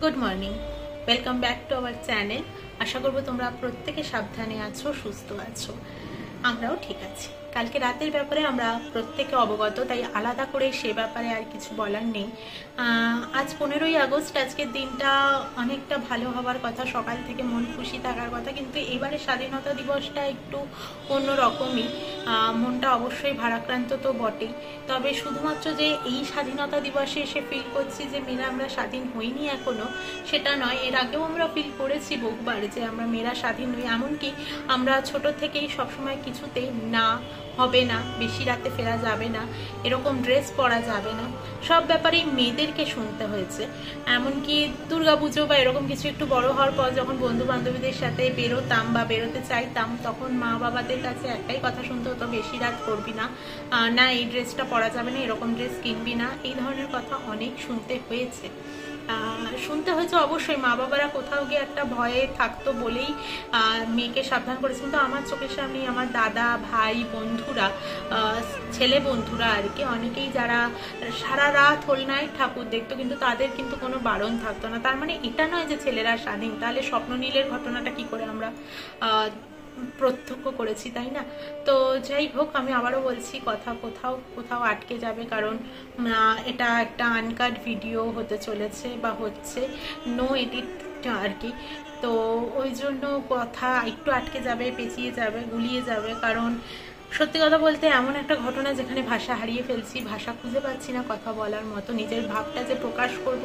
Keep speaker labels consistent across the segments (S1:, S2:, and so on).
S1: Good morning welcome back to our channel. आशा करब তোমরা প্রত্যেকে সাবধানে আছো, সুস্থ আছো, আমরাও ঠিক আছি। কালকে রাতের ব্যাপারে আমরা প্রত্যেকে অবগত, তাই আলাদা করে সে ব্যাপারে আর কিছু বলার নেই। আজ 15ই আগস্ট, আজকের দিনটা অনেকটা ভালো হওয়ার কথা, সকাল থেকে মন খুশি থাকার কথা, কিন্তু এবারে স্বাধীনতা দিবসটা একটু অন্যরকমই। মনটা অবশ্যই ভারাক্রান্ত তো বটেই, তবে শুধুমাত্র যে এই স্বাধীনতা দিবসে এসে ফিল করছি যে মেয়েরা আমরা স্বাধীন হইনি এখনো, সেটা নয়। এর আগেও আমরা ফিল করেছি বহুবার যে আমরা মেয়েরা স্বাধীন নই। এমনকি আমরা ছোট থেকেই সবসময় কিছুতেই না, হবে না, বেশি রাতে ফেরা যাবে না, এরকম ড্রেস পরা যাবে না, সব ব্যাপারেই মেয়েদেরকে শুনতে হয়েছে। এমনকি দুর্গাপুজো বা এরকম কিছু একটু বড় হওয়ার পর যখন বন্ধু বান্ধবীদের সাথে বেরোতাম বা বেরোতে চাইতাম, তখন মা বাবাদের কাছে একটাই কথা শুনতে হতো, বেশি রাত করবি না, না এই ড্রেসটা পরা যাবে না, এরকম ড্রেস কিনবি না, এই ধরনের কথা অনেক শুনতে হয়েছে। অবশ্যই মা বাবারা কোথাও গিয়ে একটা ভয়ে থাকতো বলেই মেয়েকে সাবধান করেছে। কিন্তু আমার চোখের সামনে আমার দাদা, ভাই, বন্ধুরা, ছেলে বন্ধুরা আর কি, অনেকেই যারা সারা রাত হোল নাইট ঠাকুর দেখতো, কিন্তু তাদের কিন্তু কোনো বারণ থাকতো না। তার মানে এটা নয় যে ছেলেরা স্বাধীন। তাহলে স্বপ্ননীলের ঘটনাটা কি করে আমরা প্রত্যক্ষ করেছি, তাই না? তো যাই হোক, আমি আবারও বলছি, কথা কোথাও কোথাও আটকে যাবে, কারণ এটা একটা আনকাট ভিডিও হতে চলেছে বা হচ্ছে, নো এডিট আর কি। তো ওই জন্য কথা একটু আটকে যাবে, পেঁচিয়ে যাবে, গুলিয়ে যাবে, কারণ সত্যি কথা বলতে এমন একটা ঘটনা যেখানে ভাষা হারিয়ে ফেলছি, ভাষা খুঁজে পাচ্ছি না কথা বলার মতো, নিজের ভাবটা যে প্রকাশ করব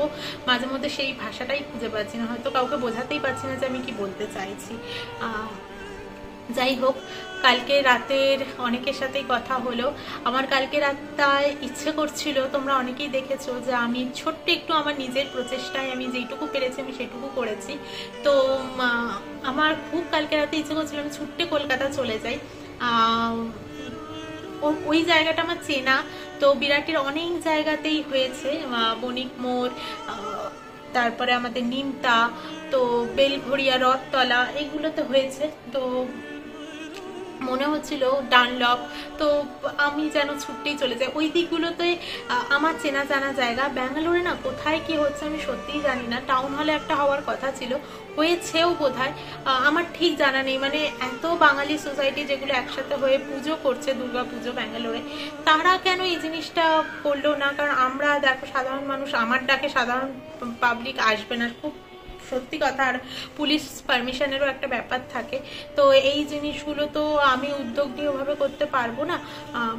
S1: মাঝে মধ্যে সেই ভাষাটাই খুঁজে পাচ্ছি না, হয়তো কাউকে বোঝাতেই পারছি না যে আমি কি বলতে চাইছি। যাই হোক, কালকে রাতের অনেকের সাথেই কথা হলো। আমার কালকে রাতটায় ইচ্ছে করছিল, তোমরা অনেকেই দেখেছো যে আমি ছোট্ট একটু আমার নিজের প্রচেষ্টায় আমি যেটুকু পেরেছি আমি সেটুকু করেছি। তো আমার খুব কালকে রাতে ইচ্ছে করছিল আমি ছুট্টে কলকাতা চলে যাই। ওই জায়গাটা আমার চেনা, তো বিরাটের অনেক জায়গাতেই হয়েছে, বণিক মোড়, তারপরে আমাদের নিমতা, তো বেলঘড়িয়া, রথতলা, এগুলোতে হয়েছে। তো মনে হচ্ছিল ডানলপ, তো আমি যেন ছুটতেই চলে যাই ওই দিকগুলোতে। আমার চেনা জানা জায়গা। ব্যাঙ্গালোরে না কোথায় কি হচ্ছে আমি সত্যিই জানি না। টাউন হলে একটা হওয়ার কথা ছিল, হয়েছেও বোধহয়, আমার ঠিক জানা নেই। মানে এত বাঙালি সোসাইটি যেগুলো একসাথে হয়ে পুজো করছে, দুর্গা পুজো ব্যাঙ্গালোরে, তারা কেন এই জিনিসটা করলো না? কারণ আমরা দেখো সাধারণ মানুষ, আমার ডাকে সাধারণ পাবলিক আসবে না, খুব সত্যি কথা। আর পুলিশ পারমিশনেরও একটা ব্যাপার থাকে। তো এই জিনিসগুলো তো আমি উদ্যোগ নিয়ে ওভাবে করতে পারবো না।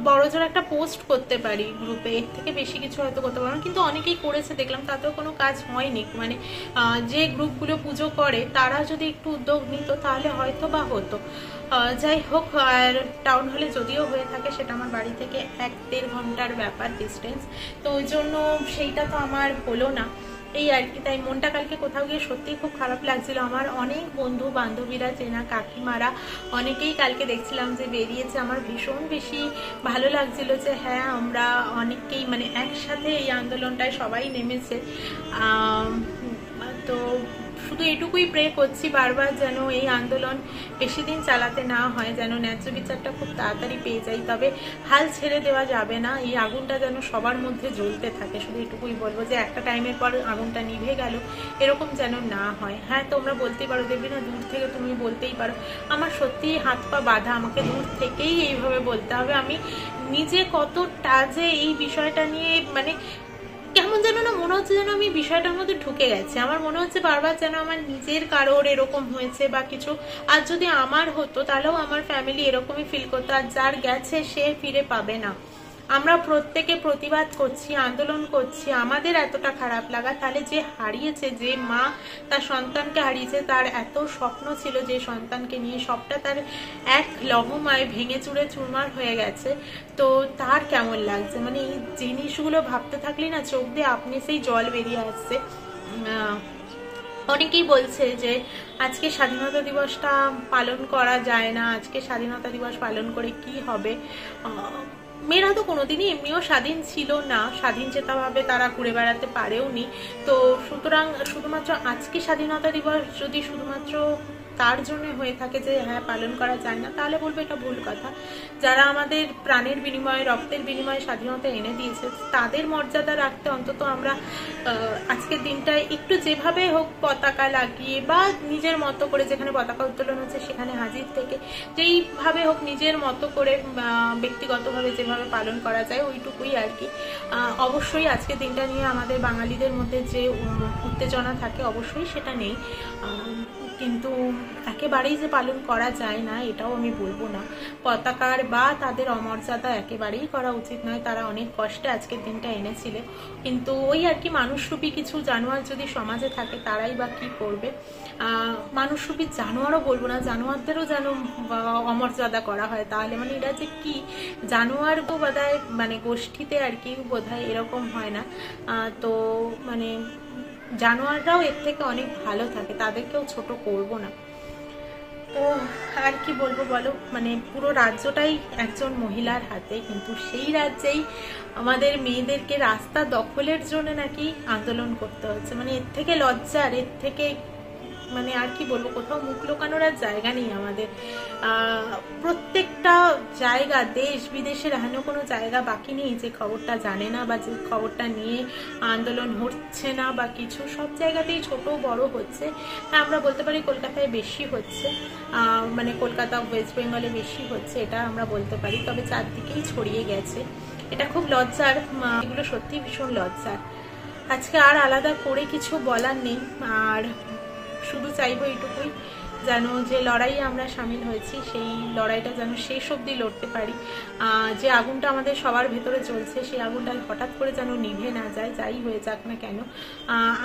S1: বড়জোর একটা পোস্ট করতে পারি গ্রুপে, এর থেকে বেশি কিছু হয়তো করতে পারবো না। কিন্তু অনেকেই করেছে দেখলাম, তাতেও কোনো কাজ হয়নি। মানে যে গ্রুপগুলো পুজো করে তারা যদি একটু উদ্যোগ নিত তাহলে হয়তো বা হতো। যাই হোক, আর টাউন হলে যদিও হয়ে থাকে, সেটা আমার বাড়ি থেকে 1-1.5 ঘন্টার ব্যাপার ডিস্টেন্স। তো ওই জন্য সেইটা তো আমার হলো না, এই আর কি। তাই মনটা কালকে কোথাও গিয়ে সত্যিই খুব খারাপ লাগছিল। আমার অনেক বন্ধু বান্ধবীরা, চেনা কাকিমারা, অনেকেই কালকে দেখছিলাম যে বেরিয়েছে। আমার ভীষণ বেশি ভালো লাগছিল যে হ্যাঁ, আমরা অনেকেই মানে একসাথে এই আন্দোলনটায় সবাই নেমেছে। তো শুধু এটুকুই প্রে করছি বারবার, যেন এই আন্দোলন বেশি দিন চালাতে না হয়, যেন ন্যায্য বিচারটা খুব তাড়াতাড়ি পেয়ে যাই। তবে হাল ছেড়ে দেওয়া যাবে না, এই আগুনটা যেন সবার মধ্যে জ্বলতে থাকে। শুধু এটুকুই বলবো যে একটা টাইমের পর আগুনটা নিভে গেল, এরকম যেন না হয়। হ্যাঁ, তোমরা বলতেই পারো, দেখবি না দূর থেকে তুমি বলতেই পারো, আমার সত্যিই হাত পা বাঁধা, আমাকে দূর থেকেই এইভাবে বলতে হবে। আমি নিজে কতটা যে এই বিষয়টা নিয়ে মানে কেমন যেন না মনে হচ্ছে যেন আমি বিষয়টার মধ্যে ঢুকে গেছি। আমার মনে হচ্ছে বারবার যেন আমার নিজের কারোর এরকম হয়েছে বা কিছু, আর যদি আমার হতো তাহলেও আমার ফ্যামিলি এরকমই ফিল করতো। আর যার গেছে সে ফিরে পাবে না। আমরা প্রত্যেকে প্রতিবাদ করছি, আন্দোলন করছি, আমাদের এতটা খারাপ লাগা, তাহলে যে হারিয়েছে, যে মা তার সন্তানকে হারিয়েছে, তার এত স্বপ্ন ছিল যে সন্তানকে নিয়ে, সবটা তার এক লহমায় ভেঙে চুরে চুরমার হয়ে গেছে। তো তার কেমন লাগছে? মানে এই জিনিসগুলো ভাবতে থাকলে না চোখ দিয়ে আপনি সেই জল বেরিয়ে আসছে। অনেকেই বলছে যে আজকে স্বাধীনতা দিবসটা পালন করা যায় না, আজকে স্বাধীনতা দিবস পালন করে কি হবে। মেয়েরা তো কোনোদিনই এমনিও স্বাধীন ছিল না, স্বাধীন চেতাভাবে তারা ঘুরে বেড়াতে পারেও নি। তো সুতরাং শুধুমাত্র আজকে স্বাধীনতা দিবস যদি শুধুমাত্র তার জন্য হয়ে থাকে যে হ্যাঁ পালন করা যায় না, তাহলে বলবো এটা ভুল কথা। যারা আমাদের প্রাণের বিনিময়ে রক্তের বিনিময়ে স্বাধীনতা এনে দিয়েছে তাদের মর্যাদা রাখতে অন্তত আমরা আজকের দিনটায় একটু যেভাবে হোক পতাকা লাগিয়ে বা নিজের মতো করে, যেখানে পতাকা উত্তোলন হচ্ছে সেখানে হাজির থেকে যেইভাবে হোক নিজের মতো করে ব্যক্তিগতভাবে যেভাবে পালন করা যায় ওইটুকুই আর কি। অবশ্যই আজকের দিনটা নিয়ে আমাদের বাঙালিদের মধ্যে যে উত্তেজনা থাকে অবশ্যই সেটা নেই, কিন্তু একেবারেই যে পালন করা যায় না এটাও আমি বলবো না। পতাকার বা তাদের অমর্যাদা একেবারেই করা উচিত নয়, তারা অনেক কষ্টে আজকের দিনটা এনেছিল, কিন্তু ওই আর কি মানুষরূপী কিছু জানোয়ার যদি সমাজে থাকে তারাই বা কি করবে। মানুষরূপী জানোয়ারও বলবো না, জানোয়ারদেরও যেন অমর্যাদা করা হয়, তাহলে মানে এরা যে কি জানোয়ার গো বোধহয় মানে গোষ্ঠীতে আর কি বোধহয় এরকম হয় না। তো মানে জানোয়াররাও এর থেকে অনেক ভালো থাকে, তাদেরকেও ছোট করব না। তো আর কি বলবো বলো, মানে পুরো রাজ্যটাই একজন মহিলার হাতে, কিন্তু সেই রাজ্যেই আমাদের মেয়েদেরকে রাস্তা দখলের জন্য নাকি আন্দোলন করতে হচ্ছে। মানে এর থেকে লজ্জার, এর থেকে মানে আর কি বলবো, কোথাও মুখ লুকানোর আর জায়গা নেই আমাদের। প্রত্যেকটা জায়গা, দেশ বিদেশের এমন কোনো জায়গা বাকি নেই যে খবরটা জানে না বা যে খবরটা নিয়ে আন্দোলন হচ্ছে না বা কিছু, সব জায়গাতেই ছোট বড় হচ্ছে। আমরা বলতে পারি কলকাতায় বেশি হচ্ছে, মানে কলকাতা ওয়েস্ট বেঙ্গলে বেশি হচ্ছে এটা আমরা বলতে পারি, তবে চারদিকেই ছড়িয়ে গেছে। এটা খুব লজ্জার, এগুলো সত্যি ভীষণ লজ্জার। আজকে আর আলাদা করে কিছু বলার নেই, আর শুধু চাইবো এইটুকুই যেন যে লড়াইয়ে আমরা সামিল হয়েছি সেই লড়াইটা যেন শেষ অবধি লড়তে পারি। যে আগুনটা আমাদের সবার ভেতরে চলছে সেই আগুনটা হঠাৎ করে যেন নিভে না যায়, যাই হয়ে যাক না কেন।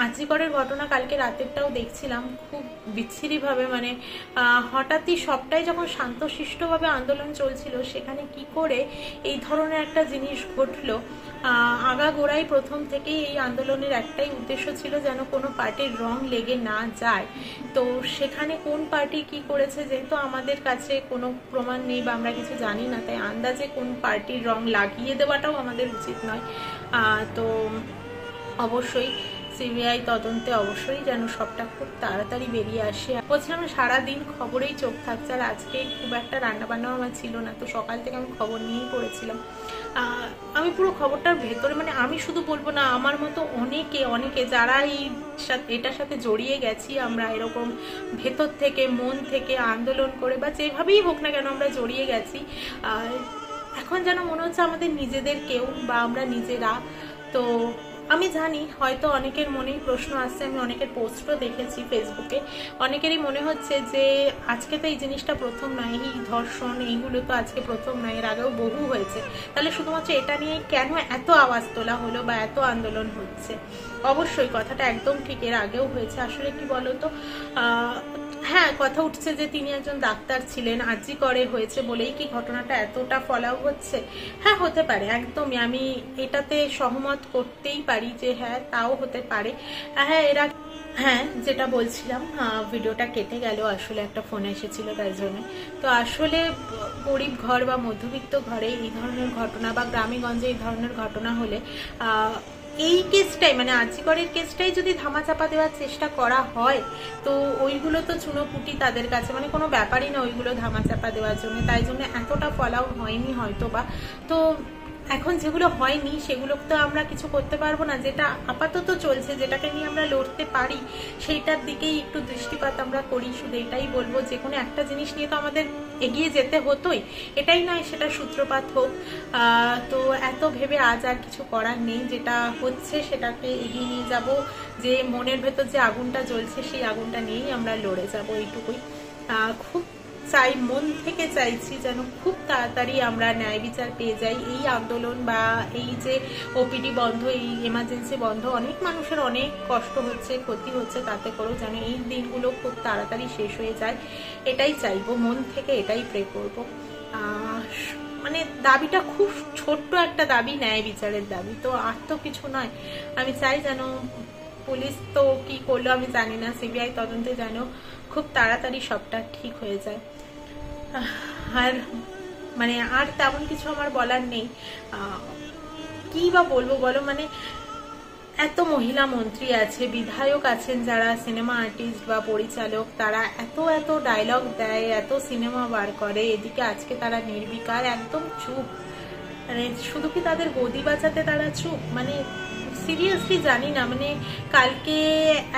S1: আজিকরের ঘটনা কালকে রাতেরটাও দেখছিলাম, খুব বিচ্ছিরিভাবে মানে হঠাৎই সবটাই যখন শান্তশিষ্টভাবে আন্দোলন চলছিল সেখানে কি করে এই ধরনের একটা জিনিস ঘটলো। আগাগোড়াই প্রথম থেকেই এই আন্দোলনের একটাই উদ্দেশ্য ছিল যেন কোনো পার্টির রং লেগে না যায়। তো সেখানে কোন পার্টি কি করেছে যেহেতু আমাদের কাছে কোনো প্রমাণ নেই বা আমরা কিছু জানি না, তাই আন্দাজে কোন পার্টির রং লাগিয়ে দেওয়াটাও আমাদের উচিত নয়। তো অবশ্যই সিবিআই তদন্তে অবশ্যই যেন সবটা খুব তাড়াতাড়ি বেরিয়ে আসে। বলছিলাম সারাদিন খবরেই চোখ থাকছে, আর আজকে খুব একটা রান্না বান্নাও আমার ছিল না, তো সকাল থেকে আমি খবর নিয়েই পড়েছিলাম। আমি পুরো খবরটার ভেতরে, মানে আমি শুধু বলবো না, আমার মতো অনেকে যারা এটার সাথে জড়িয়ে গেছি, আমরা এরকম ভেতর থেকে মন থেকে আন্দোলন করে বা যেভাবেই হোক না কেন আমরা জড়িয়ে গেছি, এখন যেন মনে হচ্ছে আমাদের নিজেদের কেউ বা আমরা নিজেরা। তো আমি জানি হয়তো অনেকের মনেই প্রশ্ন আসছে, আমি অনেকের পোস্টও দেখেছি ফেসবুকে, অনেকেরই মনে হচ্ছে যে আজকে তো এই জিনিসটা প্রথম নয়, এই ধর্ষণ এইগুলো তো আজকে প্রথম নয়, এর আগেও বহু হয়েছে, তাহলে শুধুমাত্র এটা নিয়ে কেন এত আওয়াজ তোলা হলো বা এত আন্দোলন হচ্ছে। অবশ্যই কথাটা একদম ঠিক, এর আগেও হয়েছে। আসলে কি বলতো, হ্যাঁ কথা উঠছে যে তিনি একজন ডাক্তার ছিলেন, আরজি করে হয়েছে বলেই কি ঘটনাটা এতটা ফলাও হচ্ছে। হ্যাঁ হতে পারে, একদমই আমি এটাতে সহমত করতেই পারি যে হ্যাঁ তাও হতে পারে। হ্যাঁ যেটা বলছিলাম, ভিডিওটা কেটে গেল, আসলে একটা ফোন এসেছিল তাই জন্য। তো আসলে গরিব ঘর বা মধ্যবিত্ত ঘরে এই ধরনের ঘটনা বা গ্রামে গঞ্জে এই ধরনের ঘটনা হলে এই কেসটাই মানে আরজিকরের কেসটাই যদি ধামাচাপা দেওয়ার চেষ্টা করা হয় তো ওইগুলো তো চুনোপুটি তাদের কাছে, মানে কোনো ব্যাপারই না ওইগুলো ধামাচাপা দেওয়ার জন্য, তাই জন্য এতটা ফলাও হয়নি হয়তো বা। তো এখন যেগুলো হয়নি সেগুলো তো আমরা কিছু করতে পারবো না, যেটা আপাতত চলছে যেটাকে নিয়ে আমরা লড়তে পারি সেইটার দিকেই একটু দৃষ্টিপাত আমরা করি। শুধু এটাই বলবো, যে কোনো একটা জিনিস নিয়ে তো আমাদের এগিয়ে যেতে হতোই, এটাই নয় সেটা সূত্রপাত হোক। তো এত ভেবে আজ আর কিছু করার নেই, যেটা হচ্ছে সেটাকে এগিয়ে নিয়ে যাব, যে মনের ভেতর যে আগুনটা জ্বলছে সেই আগুনটা নিয়েই আমরা লড়ে যাব, এইটুকুই। খুব চাই, মন থেকে চাইছি যেন খুব তাড়াতাড়ি আমরা ন্যায় বিচার পেয়ে যাই। এই আন্দোলন বা এই যে ওপিডি বন্ধ, এই এমার্জেন্সি বন্ধ, অনেক মানুষের অনেক কষ্ট হচ্ছে, ক্ষতি হচ্ছে, তাতে করেও যেন এই দিনগুলো খুব তাড়াতাড়ি শেষ হয়ে যায়, এটাই চাইবো, মন থেকে এটাই প্রে করবো। মানে দাবিটা খুব ছোট্ট একটা দাবি, ন্যায় বিচারের দাবি, তো আর তো কিছু নয়। আমি চাই যেন পুলিশ তো কি করলো আমি জানি না, সিবিআই তদন্তে যেন খুব তাড়াতাড়ি সবটা ঠিক হয়ে যায়। আর মানে আর তেমন কিছু আমার বলার নেই, কি বা বলবো বলো, মানে এত মহিলা মন্ত্রী আছে, বিধায়ক আছেন যারা সিনেমা আর্টিস্ট বা পরিচালক, তারা এত এত ডায়লগ দেয়, এত সিনেমা বার করে, এদিকে আজকে তারা নির্বিকার, একদম চুপ। মানে শুধু কি তাদের গদি বাঁচাতে তারা চুপ? মানে সিরিয়াসলি জানি না, মানে কালকে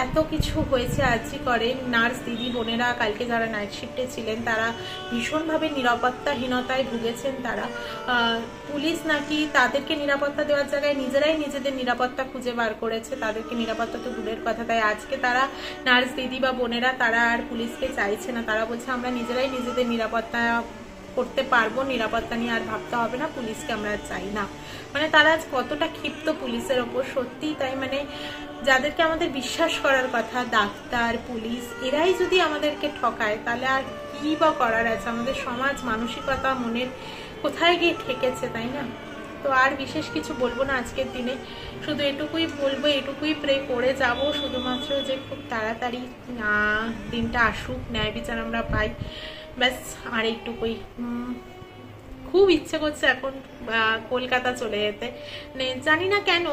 S1: এত কিছু হয়েছে আরজি করে, নার্স দিদি বোনেরা কালকে যারা নাইট শিফটে ছিলেন তারা ভীষণভাবে নিরাপত্তাহীনতায় ভুগেছেন। তারা পুলিশ নাকি তাদেরকে নিরাপত্তা দেওয়ার জায়গায় নিজেরাই নিজেদের নিরাপত্তা খুঁজে বার করেছে, তাদেরকে নিরাপত্তা তো দূরের কথা। তাই আজকে তারা নার্স দিদি বা বোনেরা তারা আর পুলিশকে চাইছে না, তারা বলছে আমরা নিজেরাই নিজেদের নিরাপত্তা করতে পারবো, নিরাপত্তা নিয়ে আর ভাবতে হবে না, পুলিশকে আমরা চাই না। মানে তারা আজ কতটা ক্ষিপ্ত পুলিশের ওপর, সত্যি তাই। মানে যাদেরকে আমাদের বিশ্বাস করার কথা, ডাক্তার পুলিশ, এরাই যদি আমাদেরকে ঠকায় তাহলে আর কি বা করার আছে? আমাদের সমাজ মানসিকতা মনের কোথায় গিয়ে ঠেকেছে, তাই না? তো আর বিশেষ কিছু বলবো না আজকের দিনে, শুধু এটুকুই বলবো, এটুকুই প্রে করে যাব শুধুমাত্র যে খুব তাড়াতাড়ি দিনটা আসুক, ন্যায় বিচার আমরা পাই, ব্যাস। আর এইটুকুই। খুব ইচ্ছে করছে এখন কলকাতা চলে যেতে, মানে জানি না কেন,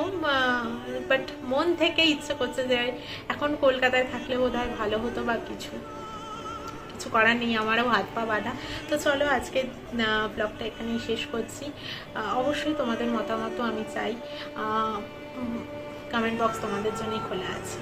S1: বাট মন থেকে ইচ্ছে করছে যে এখন কলকাতায় থাকলে বোধহয় ভালো হতো, বা কিছু করার নেই, আমারও হাত পা বাঁধা। তো চলো আজকে ব্লগটা এখানেই শেষ করছি। অবশ্যই তোমাদের মতামত আমি চাই, কমেন্ট বক্স তোমাদের জন্যই খোলা আছে।